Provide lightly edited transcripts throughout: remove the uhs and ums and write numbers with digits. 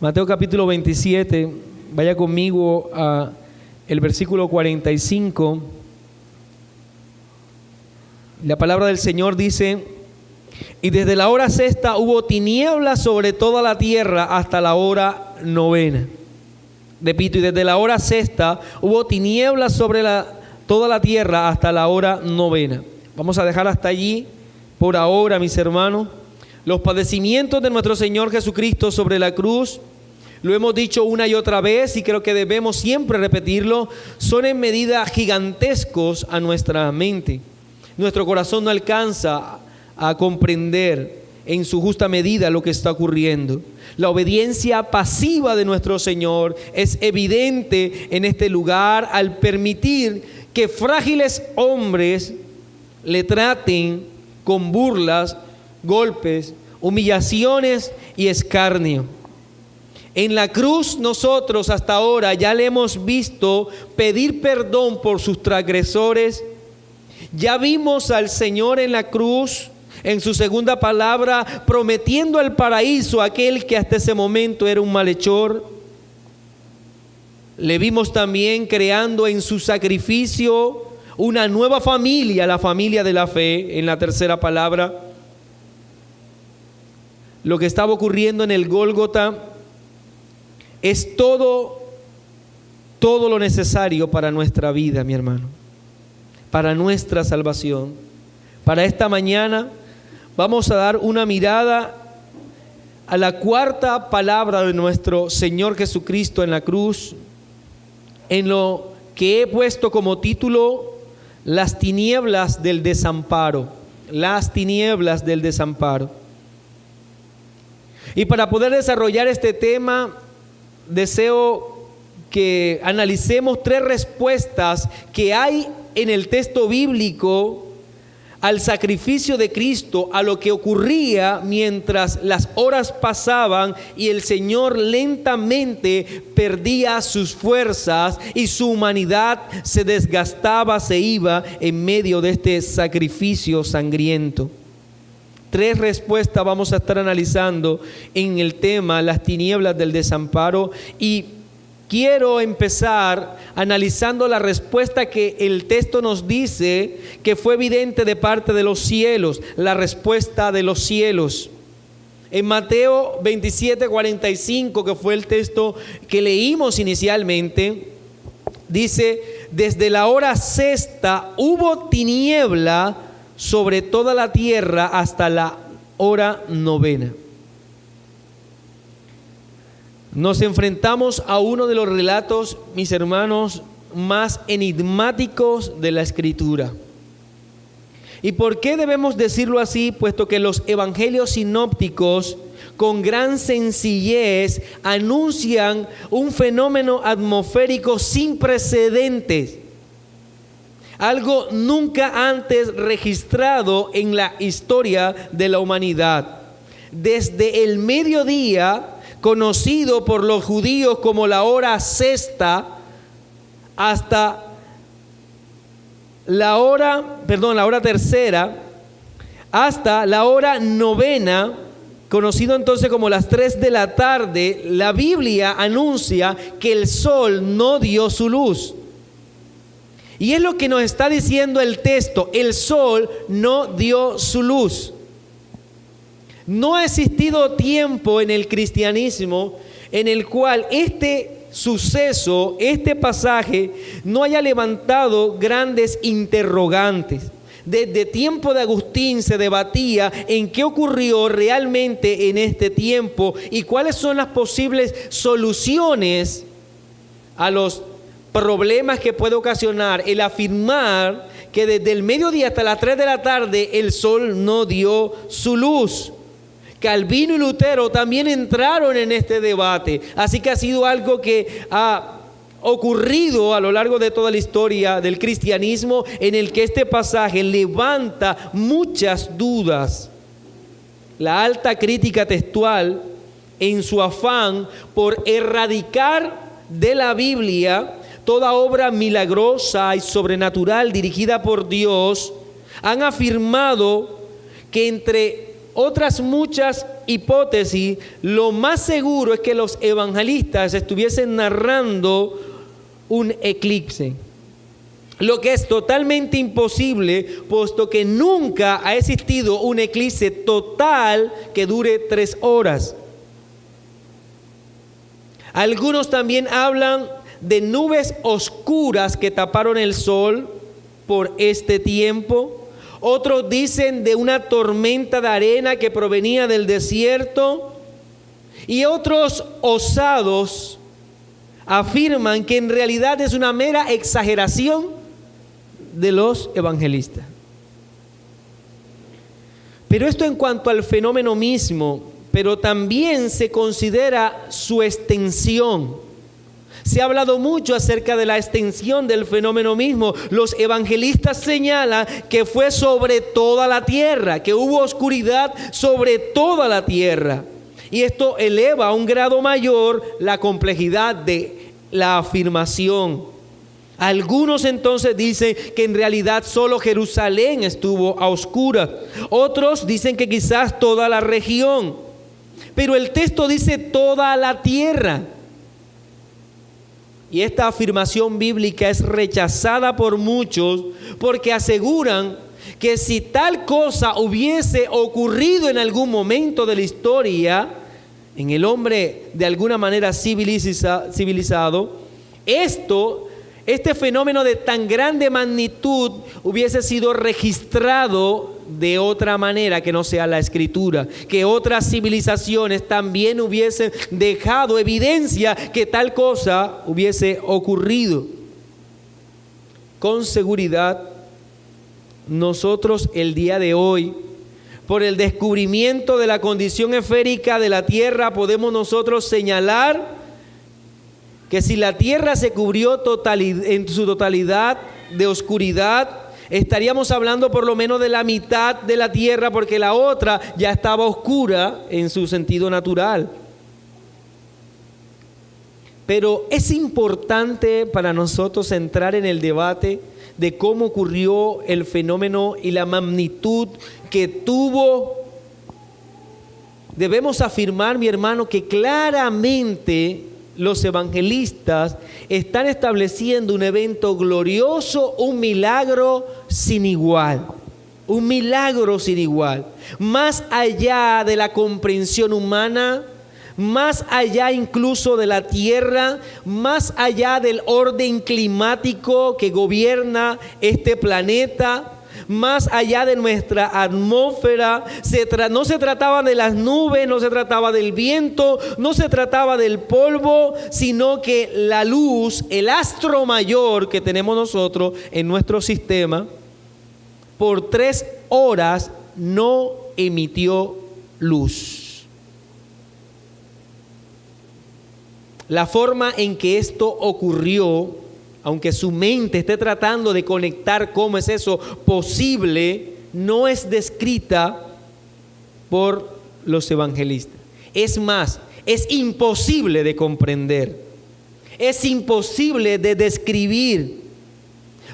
Mateo capítulo 27, vaya conmigo a el versículo 45. La palabra del Señor dice: y desde la hora sexta hubo tinieblas sobre toda la tierra hasta la hora novena. Repito, y desde la hora sexta hubo tinieblas sobre toda la tierra hasta la hora novena. Vamos a dejar hasta allí por ahora, mis hermanos. Los padecimientos de nuestro Señor Jesucristo sobre la cruz, lo hemos dicho una y otra vez y creo que debemos siempre repetirlo, son en medida gigantescos a nuestra mente. Nuestro corazón no alcanza a comprender en su justa medida lo que está ocurriendo. La obediencia pasiva de nuestro Señor es evidente en este lugar al permitir que frágiles hombres le traten con burlas, golpes, humillaciones y escarnio. En la cruz nosotros hasta ahora ya le hemos visto pedir perdón por sus transgresores. Ya vimos al Señor en la cruz, en su segunda palabra, prometiendo el paraíso a aquel que hasta ese momento era un malhechor. Le vimos también creando en su sacrificio una nueva familia, la familia de la fe, en la tercera palabra. Lo que estaba ocurriendo en el Gólgota es todo lo necesario para nuestra vida, mi hermano, para nuestra salvación. Para esta mañana vamos a dar una mirada a la cuarta palabra de nuestro Señor Jesucristo en la cruz, en lo que he puesto como título: las tinieblas del desamparo. Las tinieblas del desamparo. Y para poder desarrollar este tema, deseo que analicemos tres respuestas que hay en el texto bíblico al sacrificio de Cristo, a lo que ocurría mientras las horas pasaban y el Señor lentamente perdía sus fuerzas y su humanidad se desgastaba, se iba en medio de este sacrificio sangriento. Tres respuestas vamos a estar analizando en el tema las tinieblas del desamparo, y quiero empezar analizando la respuesta que el texto nos dice que fue evidente de parte de los cielos, la respuesta de los cielos. En Mateo 27:45, que fue el texto que leímos inicialmente, dice: desde la hora sexta hubo tiniebla sobre toda la tierra hasta la hora novena. Nos enfrentamos a uno de los relatos, mis hermanos, más enigmáticos de la Escritura. ¿Y por qué debemos decirlo así? Puesto que los evangelios sinópticos con gran sencillez anuncian un fenómeno atmosférico sin precedentes. Algo nunca antes registrado en la historia de la humanidad. Desde el mediodía, conocido por los judíos como la hora sexta, hasta la hora tercera, hasta la hora novena, conocido entonces como las 3 de la tarde, la Biblia anuncia que el sol no dio su luz. Y es lo que nos está diciendo el texto: el sol no dio su luz. No ha existido tiempo en el cristianismo en el cual este suceso, este pasaje, no haya levantado grandes interrogantes. Desde tiempo de Agustín se debatía en qué ocurrió realmente en este tiempo y cuáles son las posibles soluciones a los problemas que puede ocasionar el afirmar que desde el mediodía hasta las 3 de la tarde el sol no dio su luz. Calvino y Lutero también entraron en este debate, así que ha sido algo que ha ocurrido a lo largo de toda la historia del cristianismo, en el que este pasaje levanta muchas dudas. La alta crítica textual, en su afán por erradicar de la Biblia toda obra milagrosa y sobrenatural dirigida por Dios, han afirmado que entre otras muchas hipótesis, lo más seguro es que los evangelistas estuviesen narrando un eclipse. Lo que es totalmente imposible, puesto que nunca ha existido un eclipse total que dure 3 horas. Algunos también hablan de nubes oscuras que taparon el sol por este tiempo. Otros dicen de una tormenta de arena que provenía del desierto. Y otros osados afirman que en realidad es una mera exageración de los evangelistas. Pero esto en cuanto al fenómeno mismo, pero también se considera su extensión. Se ha hablado mucho acerca de la extensión del fenómeno mismo. Los evangelistas señalan que fue sobre toda la tierra, que hubo oscuridad sobre toda la tierra. Y esto eleva a un grado mayor la complejidad de la afirmación. Algunos entonces dicen que en realidad solo Jerusalén estuvo a oscuras. Otros dicen que quizás toda la región. Pero el texto dice toda la tierra. Y esta afirmación bíblica es rechazada por muchos porque aseguran que si tal cosa hubiese ocurrido en algún momento de la historia, en el hombre de alguna manera civilizado, este fenómeno de tan grande magnitud hubiese sido registrado de otra manera que no sea la Escritura, que otras civilizaciones también hubiesen dejado evidencia que tal cosa hubiese ocurrido. Con seguridad, nosotros el día de hoy, por el descubrimiento de la condición esférica de la tierra, podemos nosotros señalar que si la tierra se cubrió en su totalidad de oscuridad, estaríamos hablando por lo menos de la mitad de la tierra, porque la otra ya estaba oscura en su sentido natural. Pero es importante para nosotros entrar en el debate de cómo ocurrió el fenómeno y la magnitud que tuvo. Debemos afirmar, mi hermano, que claramente los evangelistas están estableciendo un evento glorioso, un milagro sin igual. Un milagro sin igual. Más allá de la comprensión humana, más allá incluso de la tierra, más allá del orden climático que gobierna este planeta, más allá de nuestra atmósfera. No se trataba de las nubes, no se trataba del viento, no se trataba del polvo, sino que la luz, el astro mayor que tenemos nosotros en nuestro sistema, por 3 horas no emitió luz. La forma en que esto ocurrió, aunque su mente esté tratando de conectar cómo es eso posible, no es descrita por los evangelistas. Es más, es imposible de comprender, es imposible de describir,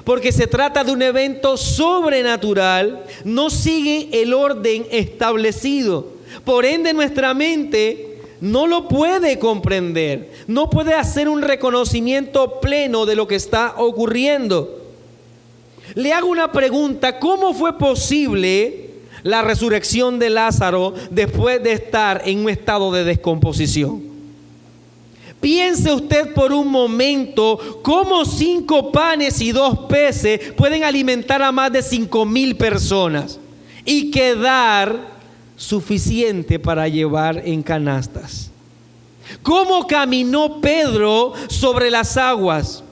porque se trata de un evento sobrenatural, no sigue el orden establecido. Por ende, nuestra mente no lo puede comprender, no puede hacer un reconocimiento pleno de lo que está ocurriendo. Le hago una pregunta: ¿cómo fue posible la resurrección de Lázaro después de estar en un estado de descomposición? Piense usted por un momento cómo 5 panes y 2 peces pueden alimentar a más de 5,000 personas y quedar suficiente para llevar en canastas. ¿Cómo caminó Pedro sobre las aguas?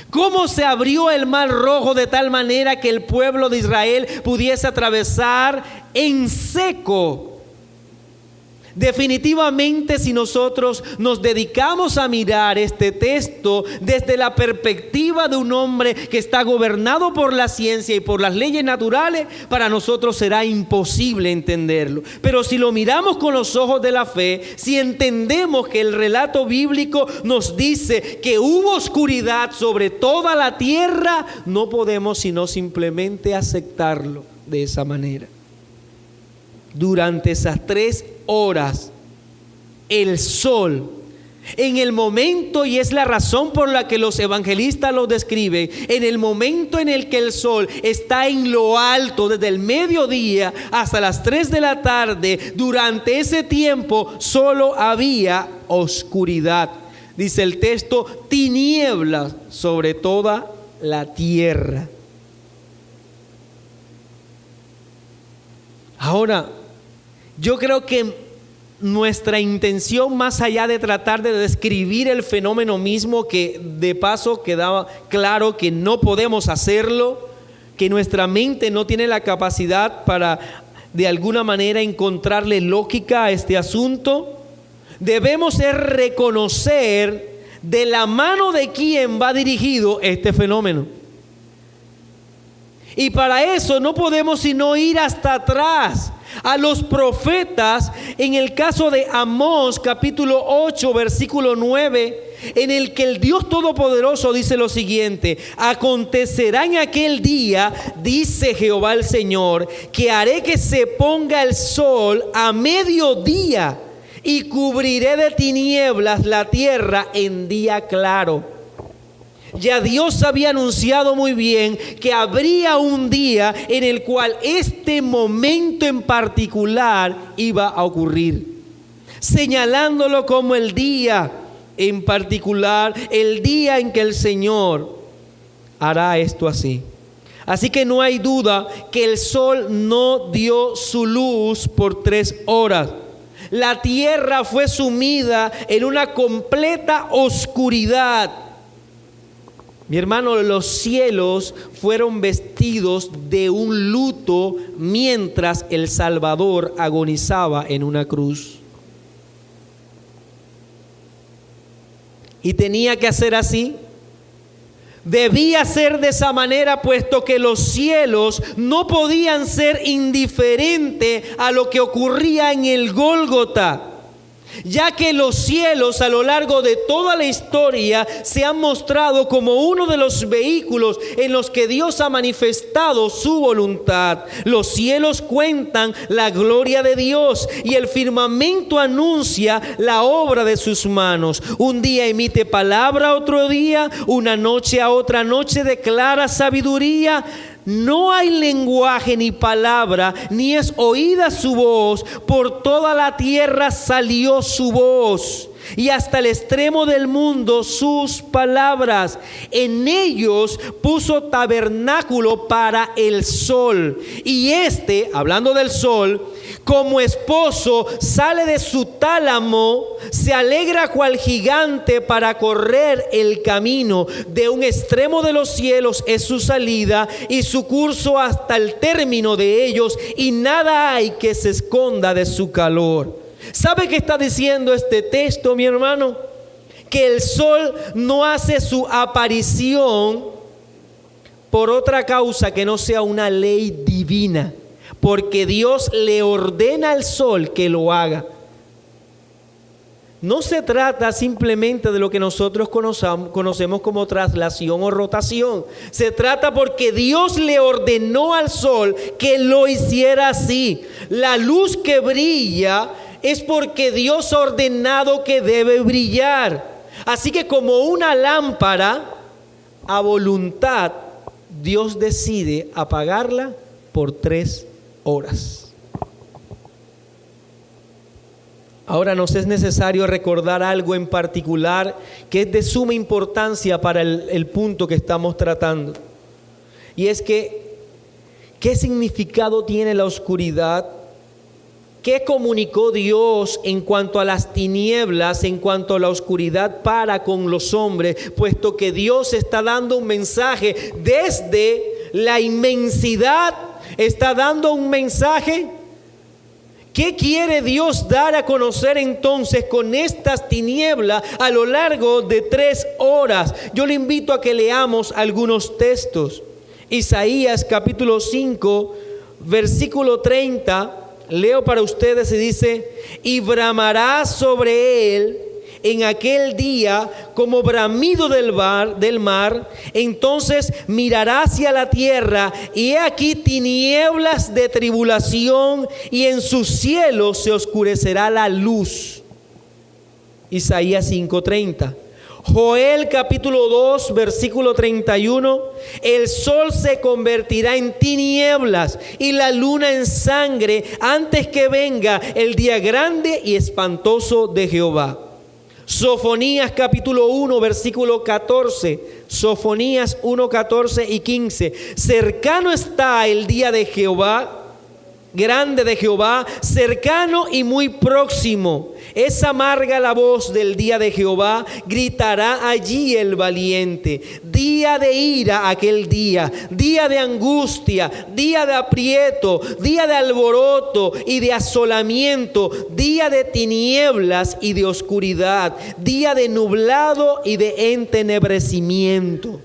¿Cómo se abrió el mar Rojo de tal manera que el pueblo de Israel pudiese atravesar en seco? Definitivamente, si nosotros nos dedicamos a mirar este texto desde la perspectiva de un hombre que está gobernado por la ciencia y por las leyes naturales, para nosotros será imposible entenderlo. Pero si lo miramos con los ojos de la fe, si entendemos que el relato bíblico nos dice que hubo oscuridad sobre toda la tierra, no podemos sino simplemente aceptarlo de esa manera. Durante esas 3 horas, el sol, en el momento, y es la razón por la que los evangelistas lo describen, en el momento en el que el sol está en lo alto, desde el mediodía hasta las 3 de la tarde, durante ese tiempo solo había oscuridad. Dice el texto, tinieblas sobre toda la tierra. Ahora, yo creo que nuestra intención, más allá de tratar de describir el fenómeno mismo, que de paso quedaba claro que no podemos hacerlo, que nuestra mente no tiene la capacidad para de alguna manera encontrarle lógica a este asunto, debemos reconocer de la mano de quién va dirigido este fenómeno. Y para eso no podemos sino ir hasta atrás, a los profetas, en el caso de Amós, capítulo 8, versículo 9, en el que el Dios Todopoderoso dice lo siguiente: acontecerá en aquel día, dice Jehová el Señor, que haré que se ponga el sol a mediodía y cubriré de tinieblas la tierra en día claro. Ya Dios había anunciado muy bien que habría un día en el cual este momento en particular iba a ocurrir, señalándolo como el día en particular, el día en que el Señor hará esto así. Así que no hay duda que el sol no dio su luz por 3 horas. La tierra fue sumida en una completa oscuridad. Mi hermano, los cielos fueron vestidos de un luto mientras el Salvador agonizaba en una cruz. Y tenía que hacer así. Debía ser de esa manera, puesto que los cielos no podían ser indiferentes a lo que ocurría en el Gólgota, ya que los cielos a lo largo de toda la historia se han mostrado como uno de los vehículos en los que Dios ha manifestado su voluntad. Los cielos cuentan la gloria de Dios y el firmamento anuncia la obra de sus manos. Un día emite palabra a otro día, una noche a otra noche declara sabiduría. No hay lenguaje ni palabra, ni es oída su voz. Por toda la tierra salió su voz, y hasta el extremo del mundo sus palabras. En ellos puso tabernáculo para el sol. Y este, hablando del sol, como esposo sale de su tálamo, se alegra cual gigante para correr el camino. De un extremo de los cielos es su salida y su curso hasta el término de ellos, y nada hay que se esconda de su calor. ¿Sabe qué está diciendo este texto, mi hermano? Que el sol no hace su aparición por otra causa que no sea una ley divina, porque Dios le ordena al sol que lo haga. No se trata simplemente de lo que nosotros conocemos como traslación o rotación. Se trata porque Dios le ordenó al sol que lo hiciera así. La luz que brilla es porque Dios ha ordenado que debe brillar. Así que como una lámpara, a voluntad, Dios decide apagarla por 3 horas. Ahora nos es necesario recordar algo en particular que es de suma importancia para el punto que estamos tratando. Y es que, ¿qué significado tiene la oscuridad? ¿Qué comunicó Dios en cuanto a las tinieblas, en cuanto a la oscuridad para con los hombres? Puesto que Dios está dando un mensaje desde la inmensidad, está dando un mensaje ¿Qué quiere Dios dar a conocer entonces con estas tinieblas a lo largo de 3 horas? Yo le invito a que leamos algunos textos. Isaías capítulo 5, versículo 30, leo para ustedes y dice: y bramará sobre él en aquel día como bramido del mar, entonces mirará hacia la tierra y he aquí tinieblas de tribulación y en sus cielos se oscurecerá la luz. Isaías 5:30. Joel capítulo 2 versículo 31, el sol se convertirá en tinieblas y la luna en sangre antes que venga el día grande y espantoso de Jehová. Sofonías capítulo 1 versículo 14, Sofonías 1, 14 y 15. Cercano está el día de Jehová, grande de Jehová, cercano y muy próximo. Es amarga la voz del día de Jehová, gritará allí el valiente. Día de ira aquel día, día de angustia, día de aprieto, día de alboroto y de asolamiento, día de tinieblas y de oscuridad, día de nublado y de entenebrecimiento.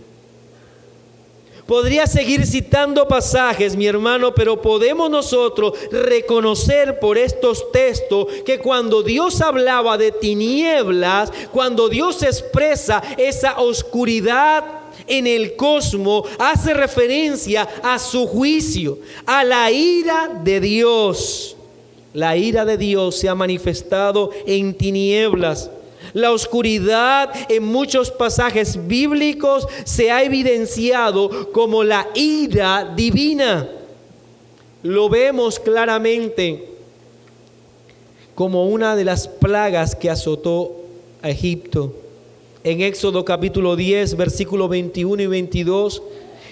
Podría seguir citando pasajes, mi hermano, pero podemos nosotros reconocer por estos textos que cuando Dios hablaba de tinieblas, cuando Dios expresa esa oscuridad en el cosmos, hace referencia a su juicio, a la ira de Dios. La ira de Dios se ha manifestado en tinieblas. La oscuridad en muchos pasajes bíblicos se ha evidenciado como la ira divina. Lo vemos claramente como una de las plagas que azotó a Egipto. En Éxodo capítulo 10, versículos 21 y 22,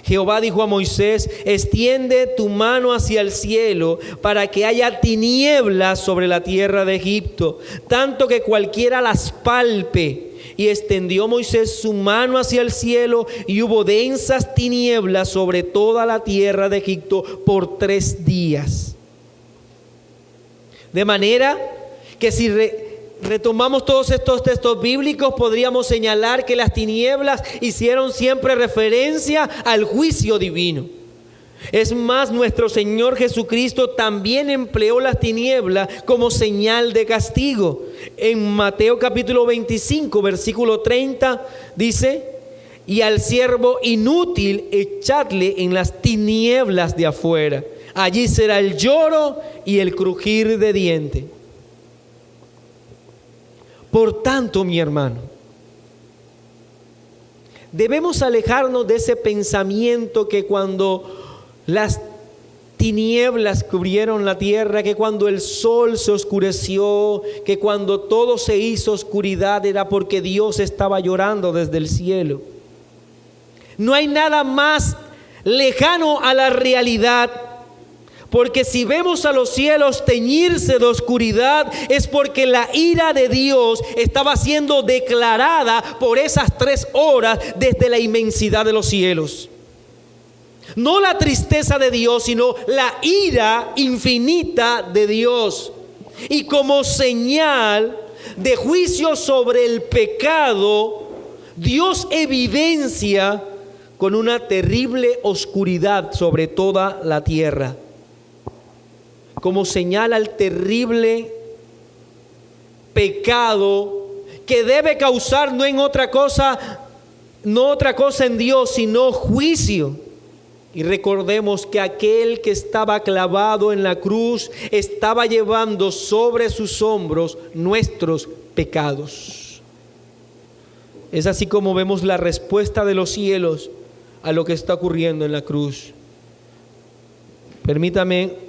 Jehová dijo a Moisés: extiende tu mano hacia el cielo para que haya tinieblas sobre la tierra de Egipto, tanto que cualquiera las palpe. Y extendió Moisés su mano hacia el cielo y hubo densas tinieblas sobre toda la tierra de Egipto por 3 días. De manera que si retomamos todos estos textos bíblicos, podríamos señalar que las tinieblas hicieron siempre referencia al juicio divino. Es más, nuestro Señor Jesucristo también empleó las tinieblas como señal de castigo. En Mateo capítulo 25, versículo 30, dice: y al siervo inútil echadle en las tinieblas de afuera. Allí será el lloro y el crujir de dientes. Por tanto, mi hermano, debemos alejarnos de ese pensamiento que cuando las tinieblas cubrieron la tierra, que cuando el sol se oscureció, que cuando todo se hizo oscuridad, era porque Dios estaba llorando desde el cielo. No hay nada más lejano a la realidad. Porque si vemos a los cielos teñirse de oscuridad, es porque la ira de Dios estaba siendo declarada por esas 3 horas desde la inmensidad de los cielos. No la tristeza de Dios, sino la ira infinita de Dios. Y como señal de juicio sobre el pecado, Dios evidencia con una terrible oscuridad sobre toda la tierra. Como señala el terrible pecado que debe causar no otra cosa en Dios, sino juicio. Y recordemos que aquel que estaba clavado en la cruz estaba llevando sobre sus hombros nuestros pecados. Es así como vemos la respuesta de los cielos a lo que está ocurriendo en la cruz. Permítame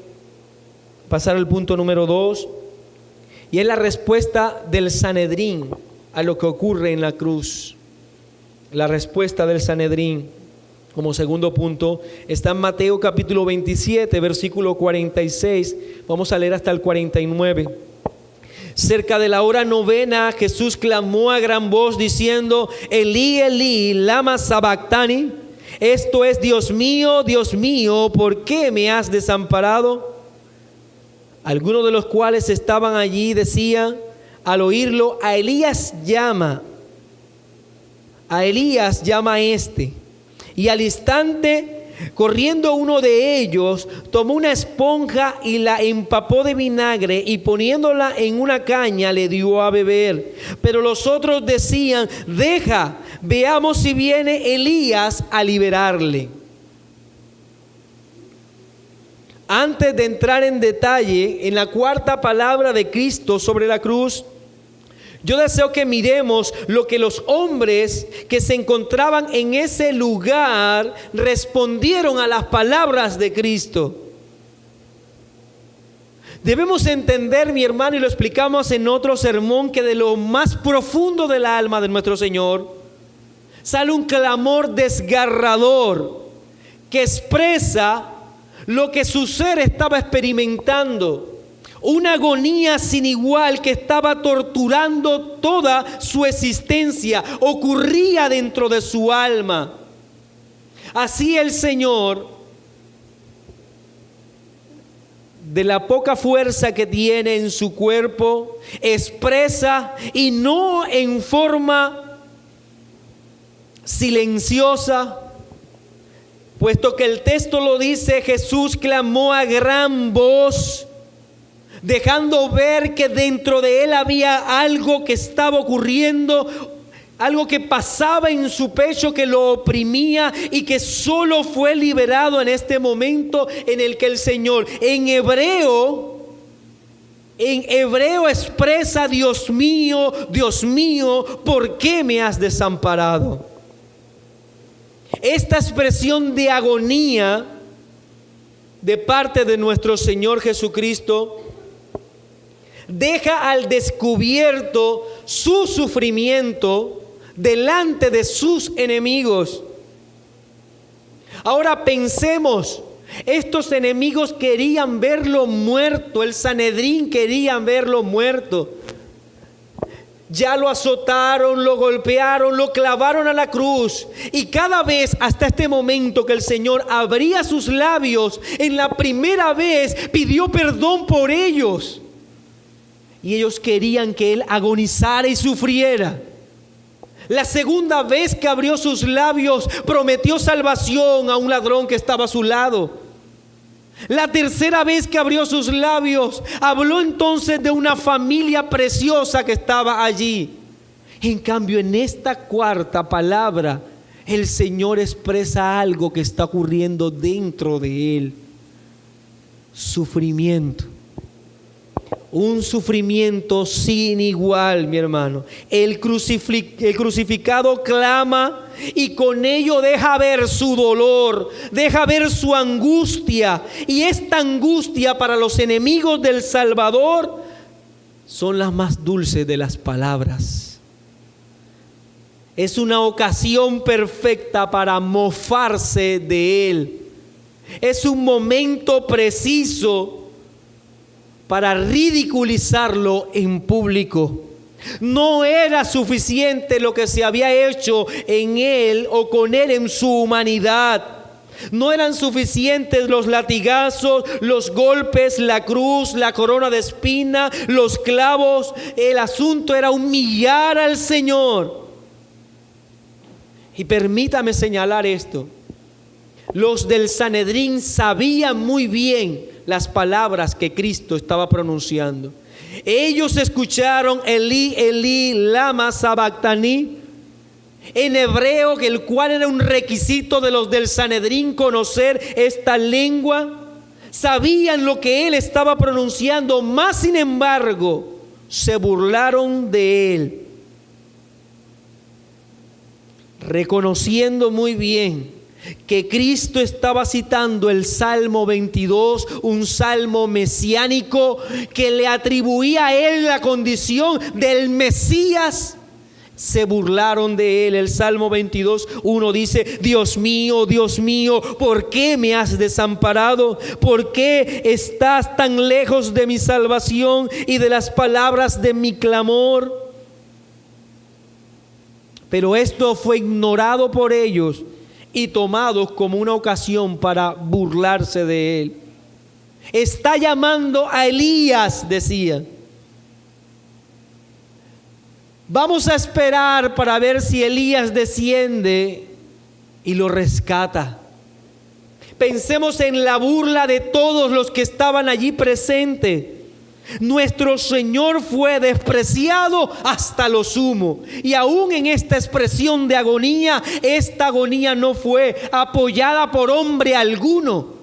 pasar al punto número 2, y es la respuesta del Sanedrín a lo que ocurre en la cruz. La respuesta del Sanedrín, como segundo punto, está en Mateo capítulo 27, versículo 46. Vamos a leer hasta el 49. Cerca de la hora 9, Jesús clamó a gran voz diciendo: Elí, Elí, lama sabactani. Esto es: Dios mío, ¿por qué me has desamparado? Algunos de los cuales estaban allí decían al oírlo: a Elías llama este. Y al instante, corriendo uno de ellos, tomó una esponja y la empapó de vinagre, y poniéndola en una caña le dio a beber. Pero los otros decían: deja, veamos si viene Elías a liberarle. Antes de entrar en detalle en la cuarta palabra de Cristo sobre la cruz, yo deseo que miremos lo que los hombres que se encontraban en ese lugar respondieron a las palabras de Cristo. Debemos entender, mi hermano, y lo explicamos en otro sermón, que de lo más profundo del alma de nuestro Señor sale un clamor desgarrador que expresa lo que su ser estaba experimentando. Una agonía sin igual que estaba torturando toda su existencia, ocurría dentro de su alma. Así el Señor, de la poca fuerza que tiene en su cuerpo, expresa, y no en forma silenciosa, puesto que el texto lo dice: Jesús clamó a gran voz, dejando ver que dentro de él había algo que estaba ocurriendo, algo que pasaba en su pecho, que lo oprimía, y que solo fue liberado en este momento en el que el Señor, en hebreo expresa: Dios mío, ¿por qué me has desamparado? Esta expresión de agonía de parte de nuestro Señor Jesucristo deja al descubierto su sufrimiento delante de sus enemigos. Ahora pensemos, estos enemigos querían verlo muerto, el Sanedrín querían verlo muerto. Ya lo azotaron, lo golpearon, lo clavaron a la cruz. Y cada vez hasta este momento que el Señor abría sus labios, en la primera vez pidió perdón por ellos. Y ellos querían que Él agonizara y sufriera. La segunda vez que abrió sus labios, prometió salvación a un ladrón que estaba a su lado. La tercera vez que abrió sus labios, habló entonces de una familia preciosa que estaba allí. En cambio, en esta cuarta palabra, el Señor expresa algo que está ocurriendo dentro de Él: sufrimiento. Un sufrimiento sin igual, mi hermano. El crucificado clama, y con ello deja ver su dolor, deja ver su angustia. Y esta angustia para los enemigos del Salvador son las más dulces de las palabras. Es una ocasión perfecta para mofarse de Él. Es un momento preciso para ridiculizarlo en público. No era suficiente lo que se había hecho en Él o con Él en su humanidad. No eran suficientes los latigazos, los golpes, la cruz, la corona de espina, los clavos. El asunto era humillar al Señor. Y permítame señalar esto: los del Sanedrín sabían muy bien las palabras que Cristo estaba pronunciando. Ellos escucharon Elí, Elí, lama sabactani, en hebreo, el cual era un requisito de los del Sanedrín conocer esta lengua. Sabían lo que él estaba pronunciando, mas sin embargo se burlaron de él, reconociendo muy bien que Cristo estaba citando el Salmo 22, un salmo mesiánico que le atribuía a él la condición del Mesías. Se burlaron de él. El Salmo 22, 1 dice: Dios mío, ¿por qué me has desamparado? ¿Por qué estás tan lejos de mi salvación y de las palabras de mi clamor? Pero esto fue ignorado por ellos y tomados como una ocasión para burlarse de él. Está llamando a Elías, decía. Vamos a esperar para ver si Elías desciende y lo rescata. Pensemos en la burla de todos los que estaban allí presentes. Nuestro Señor fue despreciado hasta lo sumo. Y aún en esta expresión de agonía, esta agonía no fue apoyada por hombre alguno.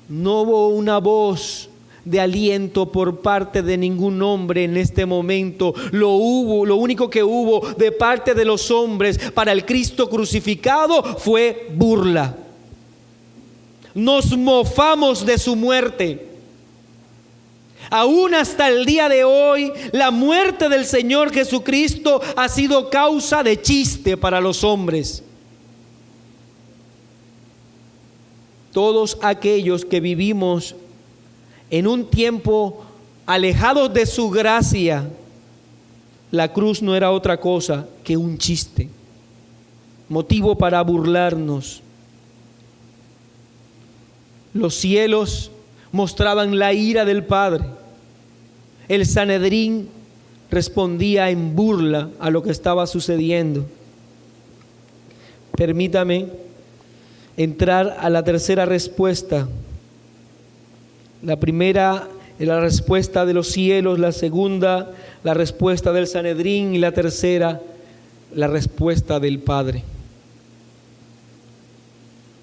No hubo una voz de aliento por parte de ningún hombre en este momento. Lo único que hubo de parte de los hombres para el Cristo crucificado fue burla. Nos mofamos de su muerte. Aún hasta el día de hoy, la muerte del Señor Jesucristo ha sido causa de chiste para los hombres. Todos aquellos que vivimos en un tiempo alejados de su gracia, la cruz no era otra cosa que un chiste, motivo para burlarnos. Los cielos mostraban la ira del Padre. El Sanedrín respondía en burla a lo que estaba sucediendo. Permítame entrar a la tercera respuesta. La primera es la respuesta de los cielos, la segunda, la respuesta del Sanedrín, y la tercera, la respuesta del Padre.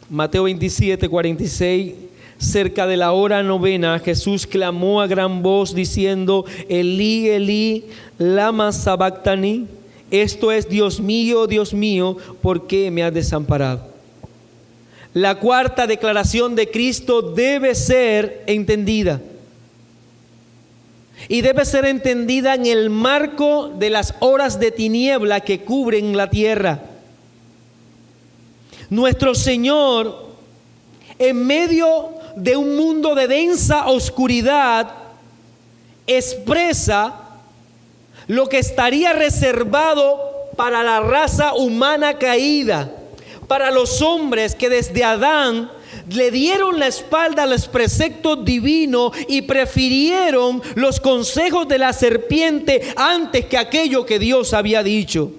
Mateo 27, 46. Cerca de la hora novena, Jesús clamó a gran voz diciendo: Elí, Elí, lama sabactani. Esto es: Dios mío, ¿por qué me has desamparado? La cuarta declaración de Cristo debe ser entendida. Y debe ser entendida en el marco de las horas de tiniebla que cubren la tierra. Nuestro Señor, en medio de un mundo de densa oscuridad, expresa lo que estaría reservado para la raza humana caída, para los hombres que desde Adán le dieron la espalda a los preceptos divinos y prefirieron los consejos de la serpiente antes que aquello que Dios había dicho.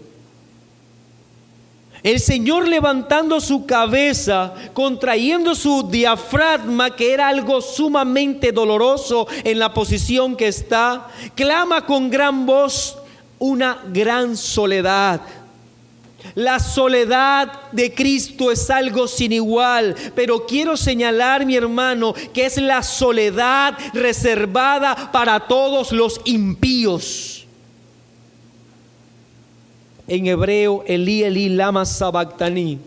El Señor, levantando su cabeza, contrayendo su diafragma, que era algo sumamente doloroso en la posición que está, clama con gran voz una gran soledad. La soledad de Cristo es algo sin igual, pero quiero señalar, mi hermano, que es la soledad reservada para todos los impíos. En hebreo, Elí, Elí, lama sabactani.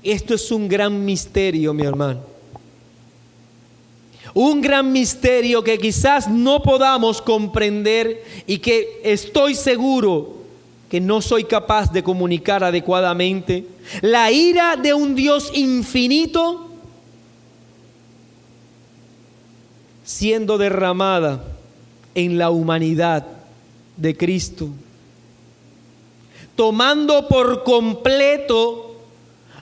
Esto es un gran misterio, mi hermano. Un gran misterio que quizás no podamos comprender y que estoy seguro que no soy capaz de comunicar adecuadamente. La ira de un Dios infinito siendo derramada en la humanidad de Cristo, tomando por completo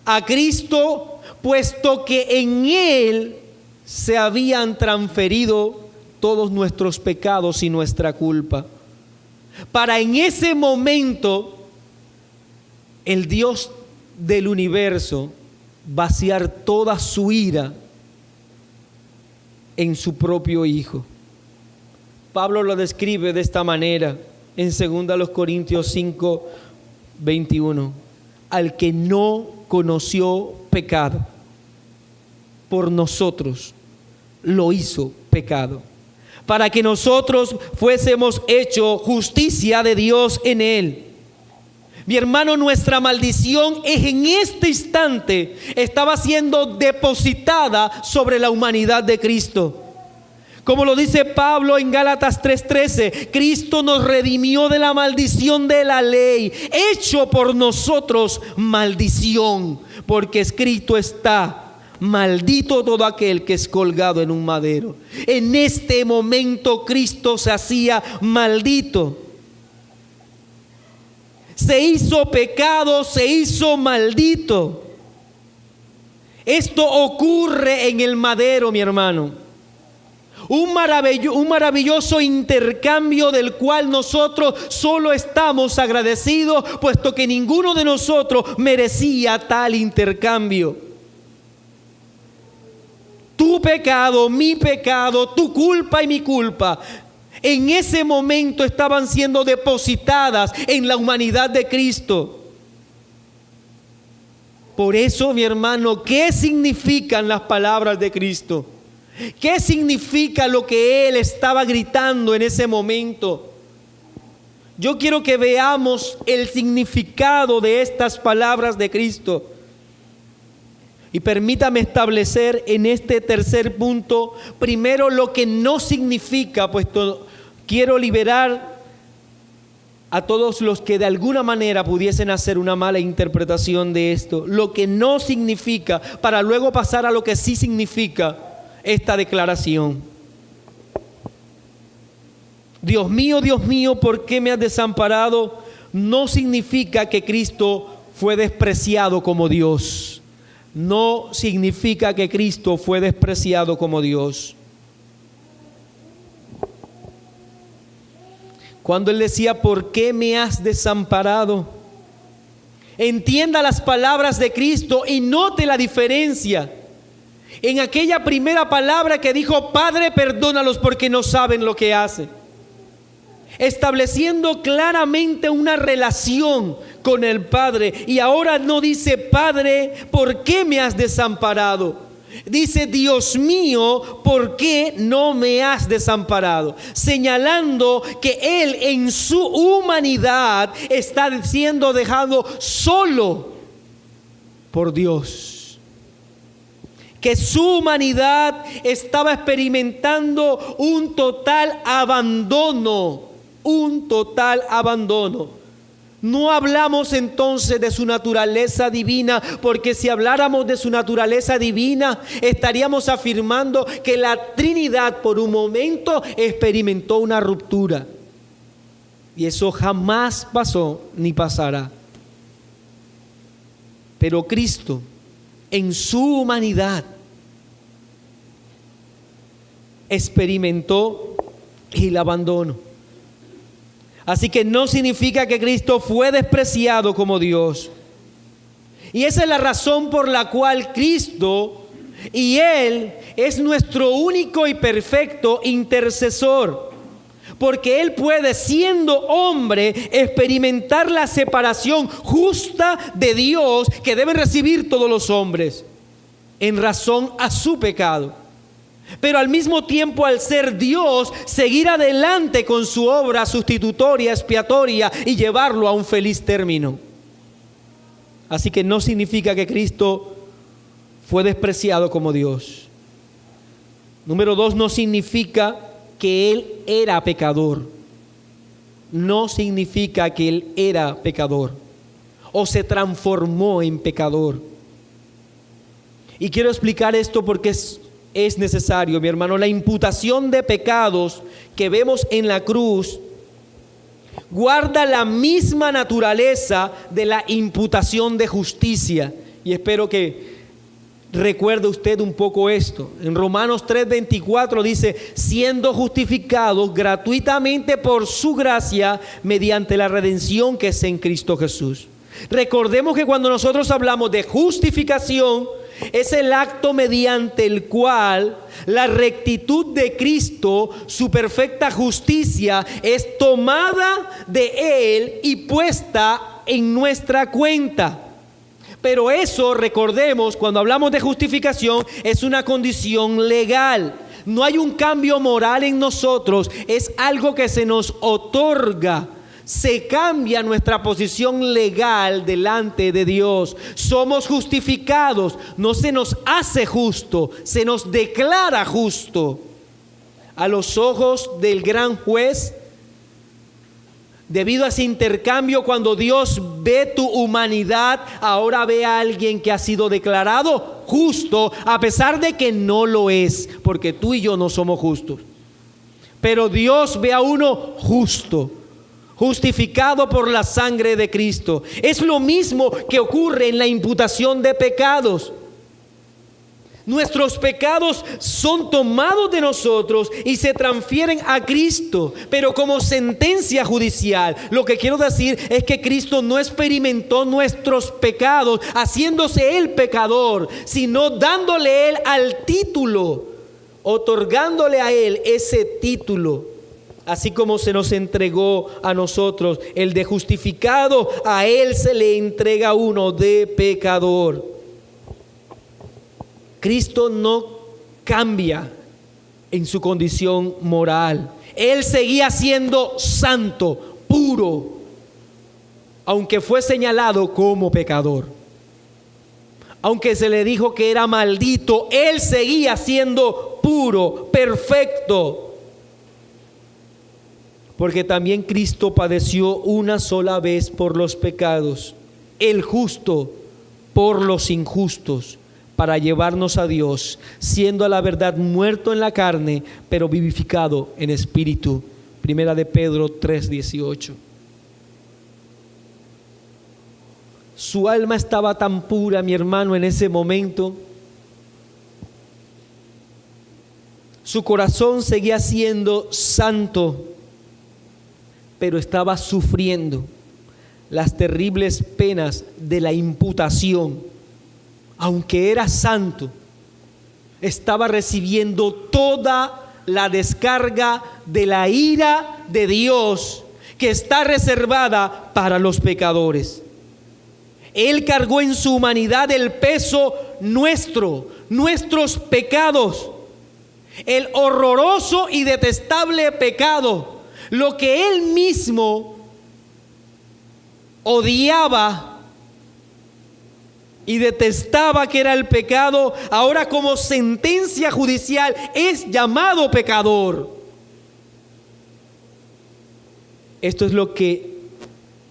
a Cristo, puesto que en Él se habían transferido todos nuestros pecados y nuestra culpa, para en ese momento el Dios del universo vaciar toda su ira en su propio Hijo. Pablo lo describe de esta manera en 2 Corintios 5, 21. Al que no conoció pecado, por nosotros lo hizo pecado, para que nosotros fuésemos hecho justicia de Dios en él. Mi hermano, nuestra maldición es en este instante estaba siendo depositada sobre la humanidad de Cristo. Como lo dice Pablo en Gálatas 3:13, Cristo nos redimió de la maldición de la ley, hecho por nosotros maldición, porque escrito está: maldito todo aquel que es colgado en un madero. En este momento Cristo se hacía maldito. Se hizo pecado, se hizo maldito. Esto ocurre en el madero, mi hermano. Un maravilloso intercambio del cual nosotros solo estamos agradecidos, puesto que ninguno de nosotros merecía tal intercambio. Tu pecado, mi pecado, tu culpa y mi culpa, en ese momento estaban siendo depositadas en la humanidad de Cristo. Por eso, mi hermano, ¿qué significan las palabras de Cristo? ¿Qué significa lo que Él estaba gritando en ese momento? Yo quiero que veamos el significado de estas palabras de Cristo. Y permítame establecer en este tercer punto, primero lo que no significa, puesto quiero liberar a todos los que de alguna manera pudiesen hacer una mala interpretación de esto. Lo que no significa, para luego pasar a lo que sí significa esta declaración. Dios mío, ¿por qué me has desamparado? No significa que Cristo fue despreciado como Dios. No significa que Cristo fue despreciado como Dios. Cuando Él decía, ¿por qué me has desamparado? Entienda las palabras de Cristo y note la diferencia. En aquella primera palabra que dijo, Padre, perdónalos porque no saben lo que hacen. Estableciendo claramente una relación con el Padre. Y ahora no dice, Padre, ¿por qué me has desamparado? Dice, Dios mío, ¿por qué no me has desamparado? Señalando que Él en su humanidad está siendo dejado solo por Dios. Que su humanidad estaba experimentando un total abandono. No hablamos entonces de su naturaleza divina, porque si habláramos de su naturaleza divina, estaríamos afirmando que la Trinidad por un momento experimentó una ruptura. Y eso jamás pasó ni pasará. Pero Cristo, en su humanidad, experimentó el abandono. Así que no significa que Cristo fue despreciado como Dios. Y esa es la razón por la cual Cristo y Él es nuestro único y perfecto intercesor. Porque Él puede, siendo hombre, experimentar la separación justa de Dios que deben recibir todos los hombres en razón a su pecado. Pero al mismo tiempo, al ser Dios, seguir adelante con su obra sustitutoria, expiatoria y llevarlo a un feliz término. Así que no significa que Cristo fue despreciado como Dios. Número 2, no significa que Él era pecador. No significa que Él era pecador o se transformó en pecador. Y quiero explicar esto porque es necesario, mi hermano. La imputación de pecados que vemos en la cruz guarda la misma naturaleza de la imputación de justicia. Y espero que recuerde usted un poco esto. En Romanos 3:24 dice, siendo justificados gratuitamente por su gracia mediante la redención que es en Cristo Jesús. Recordemos que cuando nosotros hablamos de justificación, es el acto mediante el cual la rectitud de Cristo, su perfecta justicia, es tomada de Él y puesta en nuestra cuenta. Pero eso, recordemos, cuando hablamos de justificación, es una condición legal. No hay un cambio moral en nosotros, es algo que se nos otorga. Se cambia nuestra posición legal delante de Dios. Somos justificados, no se nos hace justo, se nos declara justo. A los ojos del gran juez, debido a ese intercambio, cuando Dios ve tu humanidad, ahora ve a alguien que ha sido declarado justo, a pesar de que no lo es, porque tú y yo no somos justos. Pero Dios ve a uno justo, justificado por la sangre de Cristo. Es lo mismo que ocurre en la imputación de pecados. Nuestros pecados son tomados de nosotros y se transfieren a Cristo, pero como sentencia judicial. Lo que quiero decir es que Cristo no experimentó nuestros pecados haciéndose Él pecador, sino dándole Él al título, otorgándole a Él ese título. Así como se nos entregó a nosotros el de justificado, a Él se le entrega uno de pecador. Cristo no cambia en su condición moral. Él seguía siendo santo, puro, aunque fue señalado como pecador. Aunque se le dijo que era maldito, Él seguía siendo puro, perfecto. Porque también Cristo padeció una sola vez por los pecados, el justo por los injustos, para llevarnos a Dios, siendo a la verdad muerto en la carne, pero vivificado en espíritu. Primera de Pedro 3:18. Su alma estaba tan pura, mi hermano, en ese momento. Su corazón seguía siendo santo, pero estaba sufriendo las terribles penas de la imputación. Aunque era santo, estaba recibiendo toda la descarga de la ira de Dios que está reservada para los pecadores. Él cargó en su humanidad el peso nuestros pecados, el horroroso y detestable pecado, lo que Él mismo odiaba y detestaba, que era el pecado. Ahora, como sentencia judicial, es llamado pecador. Esto es lo que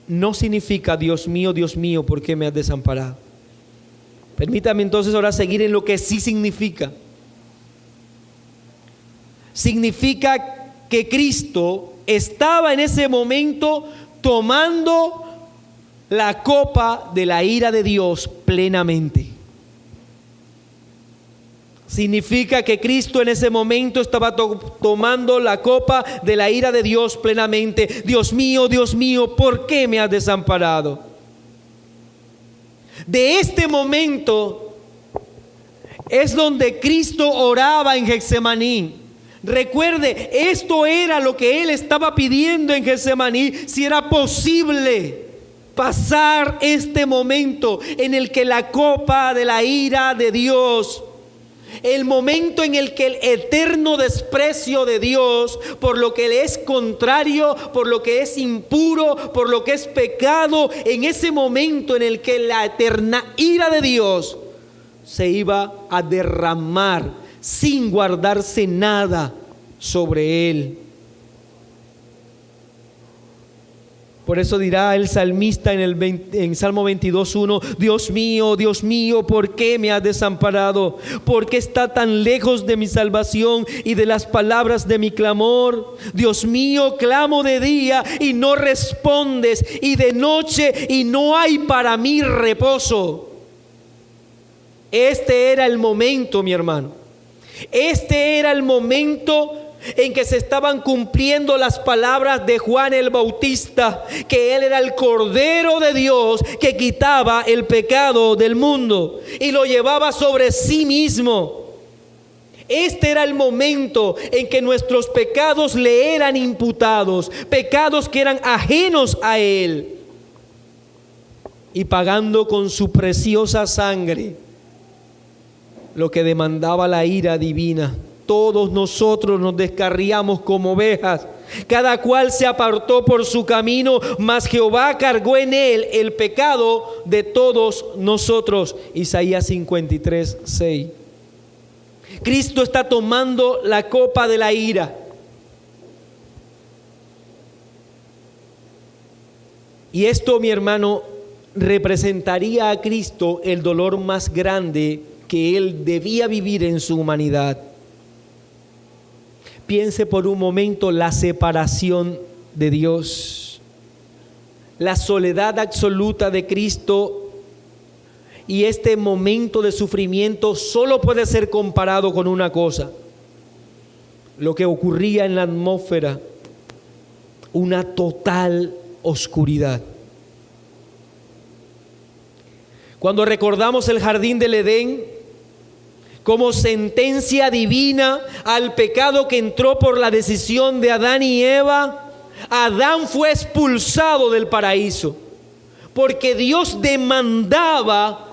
no significa: Dios mío, ¿por qué me has desamparado? Permítame entonces ahora seguir en lo que sí significa. Significa que Cristo estaba en ese momento tomando la copa de la ira de Dios plenamente. Significa que Cristo en ese momento estaba tomando la copa de la ira de Dios plenamente. Dios mío, ¿por qué me has desamparado? De este momento es donde Cristo oraba en Getsemaní. Recuerde, esto era lo que Él estaba pidiendo en Getsemaní, si era posible pasar este momento en el que la copa de la ira de Dios, el momento en el que el eterno desprecio de Dios por lo que le es contrario, por lo que es impuro, por lo que es pecado, en ese momento en el que la eterna ira de Dios se iba a derramar sin guardarse nada sobre Él. Por eso dirá el salmista en Salmo 22:1: Dios mío, ¿por qué me has desamparado? ¿Por qué está tan lejos de mi salvación y de las palabras de mi clamor? Dios mío, clamo de día y no respondes, y de noche y no hay para mí reposo. Este era el momento, mi hermano. Este era el momento en que se estaban cumpliendo las palabras de Juan el Bautista, que Él era el Cordero de Dios que quitaba el pecado del mundo y lo llevaba sobre sí mismo. Este era el momento en que nuestros pecados le eran imputados, pecados que eran ajenos a Él, y pagando con su preciosa sangre lo que demandaba la ira divina. Todos nosotros nos descarriamos como ovejas, cada cual se apartó por su camino, mas Jehová cargó en Él el pecado de todos nosotros. Isaías 53:6. Cristo está tomando la copa de la ira. Y esto, mi hermano, representaría a Cristo el dolor más grande que Él debía vivir en su humanidad. Piense por un momento la separación de Dios, la soledad absoluta de Cristo Y este momento de sufrimiento solo puede ser comparado con una cosa: lo que ocurría en la atmósfera, una total oscuridad. Cuando recordamos el jardín del Edén como sentencia divina al pecado que entró por la decisión de Adán y Eva, Adán fue expulsado del paraíso, porque Dios demandaba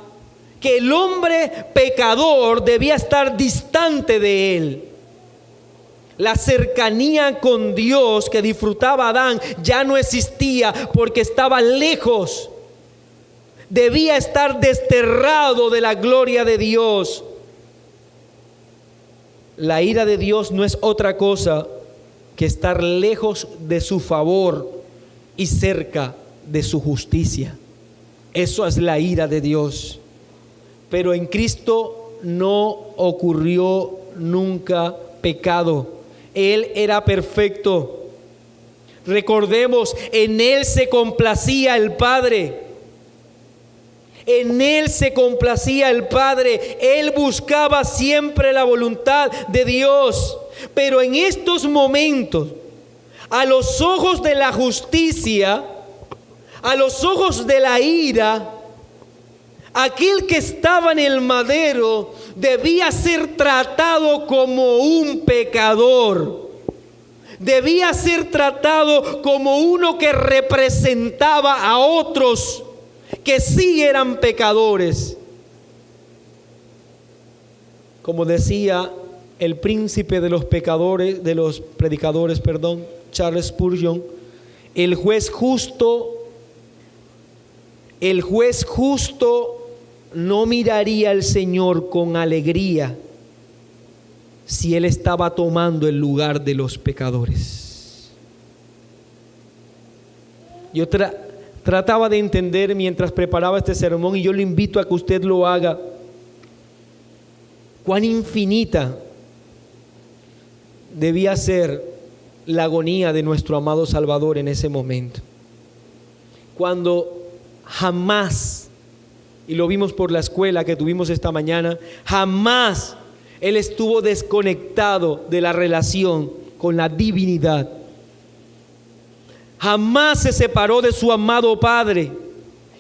que el hombre pecador debía estar distante de él. La cercanía con Dios que disfrutaba Adán ya no existía porque estaba lejos. Debía estar desterrado de la gloria de Dios. La ira de Dios no es otra cosa que estar lejos de su favor y cerca de su justicia. Eso es la ira de Dios. Pero en Cristo no ocurrió nunca pecado. Él era perfecto. Recordemos, en Él se complacía el Padre. En Él se complacía el Padre. Él buscaba siempre la voluntad de Dios. Pero en estos momentos, a los ojos de la justicia, a los ojos de la ira, aquel que estaba en el madero debía ser tratado como un pecador. Debía ser tratado como uno que representaba a otros que sí eran pecadores. Como decía el príncipe de los predicadores, Charles Spurgeon, el juez justo no miraría al Señor con alegría si Él estaba tomando el lugar de los pecadores. Yo trataba de entender mientras preparaba este sermón, y yo le invito a que usted lo haga, cuán infinita debía ser la agonía de nuestro amado Salvador en ese momento, cuando jamás, y lo vimos por la escuela que tuvimos esta mañana, jamás Él estuvo desconectado de la relación con la divinidad. Jamás se separó de su amado Padre.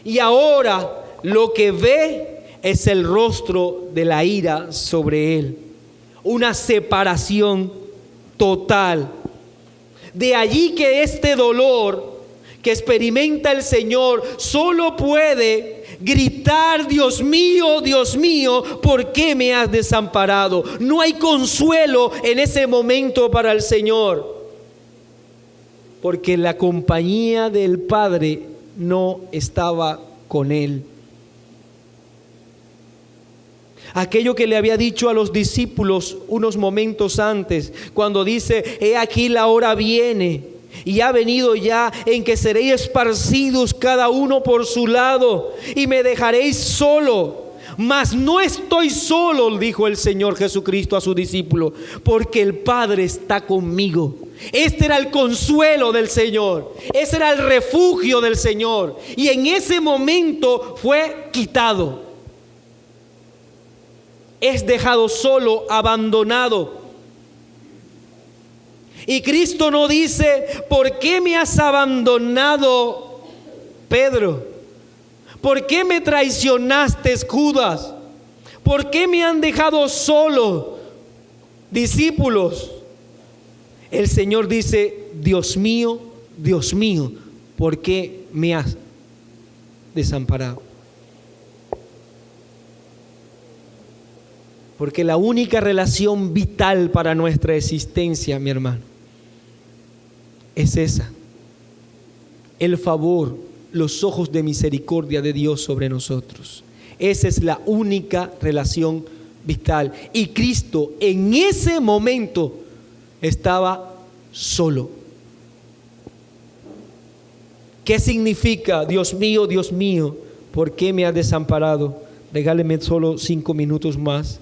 Y ahora lo que ve es el rostro de la ira sobre Él. Una separación total. De allí que este dolor que experimenta el Señor solo puede gritar: Dios mío, ¿por qué me has desamparado? No hay consuelo en ese momento para el Señor, porque la compañía del Padre no estaba con Él. Aquello que le había dicho a los discípulos unos momentos antes, cuando dice: he aquí la hora viene, y ha venido ya, en que seréis esparcidos cada uno por su lado, y me dejaréis solo. Mas no estoy solo, dijo el Señor Jesucristo a sus discípulos, porque el Padre está conmigo. Este era el consuelo del Señor, ese era el refugio del Señor, y en ese momento fue quitado. Es dejado solo, abandonado. Y Cristo no dice: ¿por qué me has abandonado, Pedro? ¿Por qué me traicionaste, Judas? ¿Por qué me han dejado solo, discípulos? El Señor dice: Dios mío, ¿por qué me has desamparado? Porque la única relación vital para nuestra existencia, mi hermano, es esa: el favor, los ojos de misericordia de Dios sobre nosotros. Esa es la única relación vital. Y Cristo en ese momento estaba solo. ¿Qué significa: Dios mío, ¿por qué me has desamparado? Regáleme solo 5 minutos más.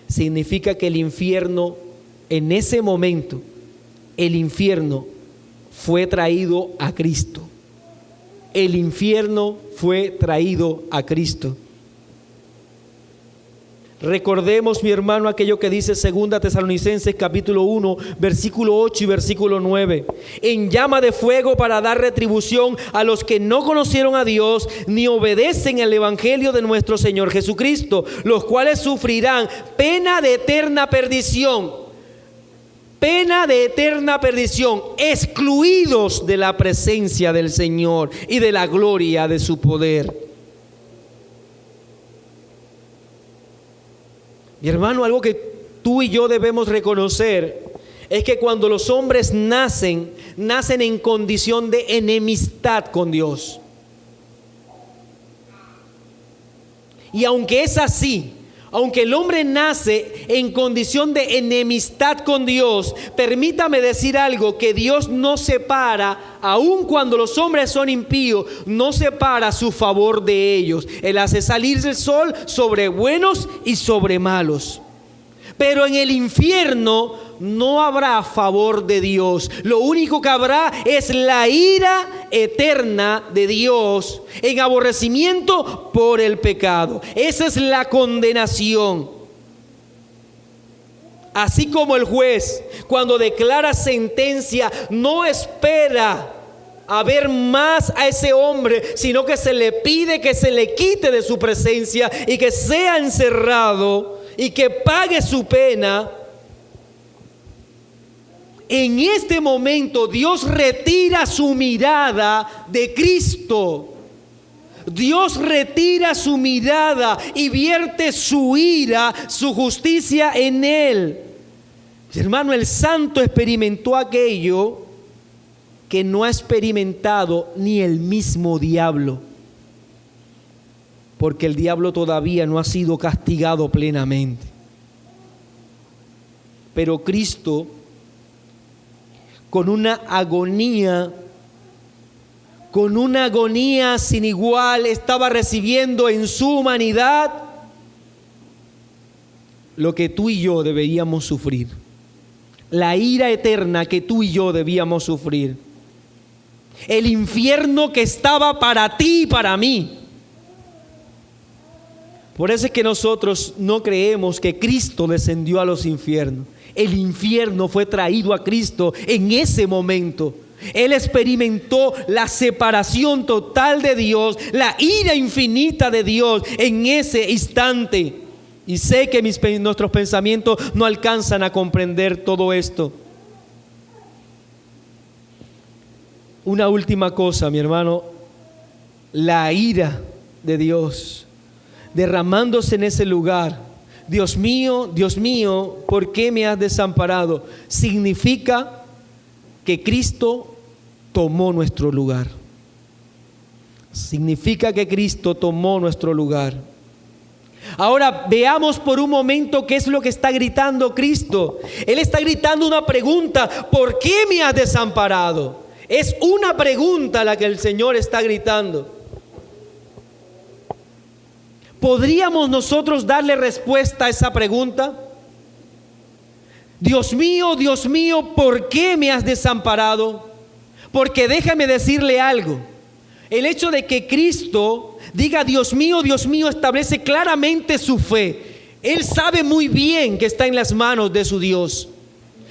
Significa que el infierno, en ese momento, el infierno fue traído a Cristo. El infierno fue traído a Cristo. Recordemos, mi hermano, aquello que dice 2 Tesalonicenses capítulo 1, versículo 8 y versículo 9. En llama de fuego para dar retribución a los que no conocieron a Dios ni obedecen el evangelio de nuestro Señor Jesucristo, los cuales sufrirán pena de eterna perdición. Pena de eterna perdición, excluidos de la presencia del Señor y de la gloria de su poder. Mi hermano, algo que tú y yo debemos reconocer es que cuando los hombres nacen en condición de enemistad con Dios. Y aunque es así, aunque el hombre nace en condición de enemistad con Dios, permítame decir algo, que Dios no separa, aun cuando los hombres son impíos, no separa su favor de ellos. Él hace salir el sol sobre buenos y sobre malos. Pero en el infierno no habrá favor de Dios. Lo único que habrá es la ira eterna de Dios en aborrecimiento por el pecado. Esa es la condenación. Así como el juez, cuando declara sentencia, no espera a ver más a ese hombre, sino que se le pide que se le quite de su presencia y que sea encerrado y que pague su pena. En este momento Dios retira su mirada de Cristo. Dios retira su mirada y vierte su ira, su justicia en Él. Hermano, el santo experimentó aquello que no ha experimentado ni el mismo diablo. Porque el diablo todavía no ha sido castigado plenamente. Pero Cristo, con una agonía sin igual, estaba recibiendo en su humanidad lo que tú y yo deberíamos sufrir. La ira eterna que tú y yo debíamos sufrir. El infierno que estaba para ti y para mí. Por eso es que nosotros no creemos que Cristo descendió a los infiernos. El infierno fue traído a Cristo en ese momento. Él experimentó la separación total de Dios, la ira infinita de Dios en ese instante. Y sé que nuestros pensamientos no alcanzan a comprender todo esto. Una última cosa, mi hermano, la ira de Dios derramándose en ese lugar. Dios mío, ¿por qué me has desamparado? Significa que Cristo tomó nuestro lugar. Significa que Cristo tomó nuestro lugar. Ahora veamos por un momento qué es lo que está gritando Cristo. Él está gritando una pregunta: ¿por qué me has desamparado? Es una pregunta la que el Señor está gritando. ¿Podríamos nosotros darle respuesta a esa pregunta? Dios mío, ¿por qué me has desamparado? Porque déjame decirle algo. El hecho de que Cristo diga Dios mío, establece claramente su fe. Él sabe muy bien que está en las manos de su Dios.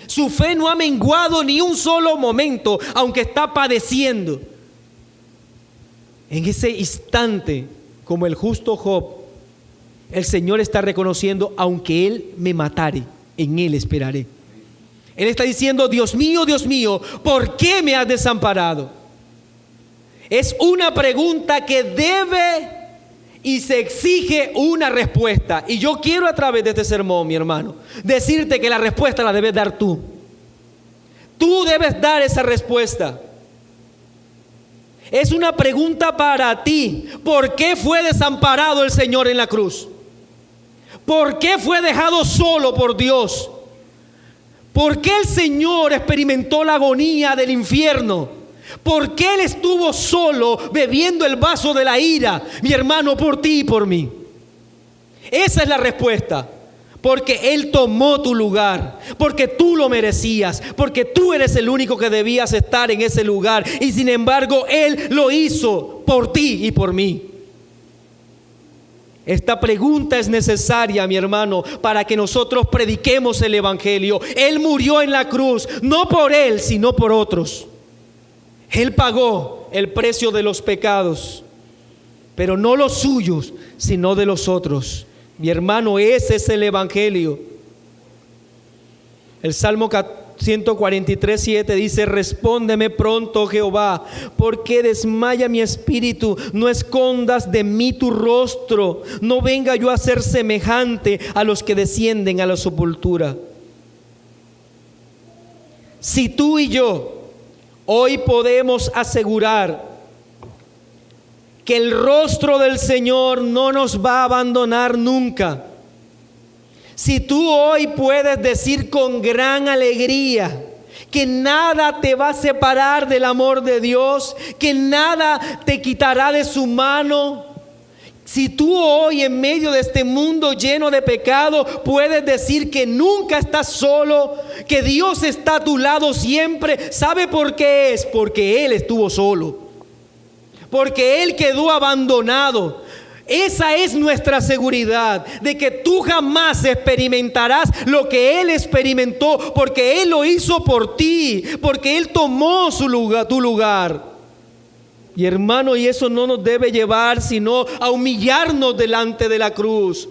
Su fe no ha menguado ni un solo momento, aunque está padeciendo. En ese instante, como el justo Job, el Señor está reconociendo: aunque Él me matare, en Él esperaré. Él está diciendo: Dios mío, ¿por qué me has desamparado? Es una pregunta que debe y se exige una respuesta. Y yo quiero, a través de este sermón, mi hermano, decirte que la respuesta la debes dar tú. Tú debes dar esa respuesta. Es una pregunta para ti. ¿Por qué fue desamparado el Señor en la cruz? ¿Por qué fue dejado solo por Dios? ¿Por qué el Señor experimentó la agonía del infierno? ¿Por qué Él estuvo solo bebiendo el vaso de la ira? Mi hermano, por ti y por mí. Esa es la respuesta. Porque Él tomó tu lugar, porque tú lo merecías, porque tú eres el único que debías estar en ese lugar. Y sin embargo, Él lo hizo por ti y por mí. Esta pregunta es necesaria, mi hermano, para que nosotros prediquemos el evangelio. Él murió en la cruz, no por él, sino por otros. Él pagó el precio de los pecados, pero no los suyos, sino de los otros. Mi hermano, ese es el evangelio. El Salmo 143:7 dice: respóndeme pronto, Jehová, porque desmaya mi espíritu. No escondas de mí tu rostro, no venga yo a ser semejante a los que descienden a la sepultura. Si tú y yo hoy podemos asegurar que el rostro del Señor no nos va a abandonar nunca, si tú hoy puedes decir con gran alegría que nada te va a separar del amor de Dios, que nada te quitará de su mano, si tú hoy en medio de este mundo lleno de pecado puedes decir que nunca estás solo, que Dios está a tu lado siempre, ¿sabe por qué es? Porque Él estuvo solo, porque Él quedó abandonado. Esa es nuestra seguridad, de que tú jamás experimentarás lo que Él experimentó, porque Él lo hizo por ti, porque Él tomó su lugar, tu lugar. Y hermano, y eso no nos debe llevar sino a humillarnos delante de la cruz,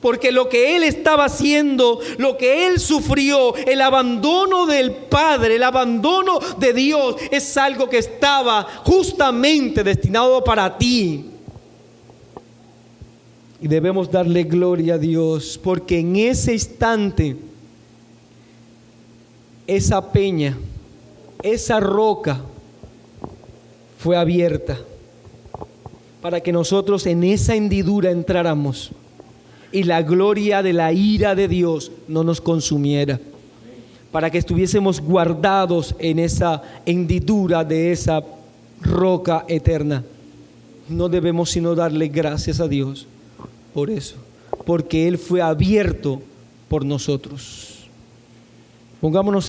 porque lo que Él estaba haciendo, lo que Él sufrió, el abandono del Padre, el abandono de Dios, es algo que estaba justamente destinado para ti. Y debemos darle gloria a Dios, porque en ese instante esa peña, esa roca fue abierta para que nosotros en esa hendidura entráramos y la gloria de la ira de Dios no nos consumiera, para que estuviésemos guardados en esa hendidura de esa roca eterna. No debemos sino darle gracias a Dios por eso, porque Él fue abierto por nosotros. Pongámonos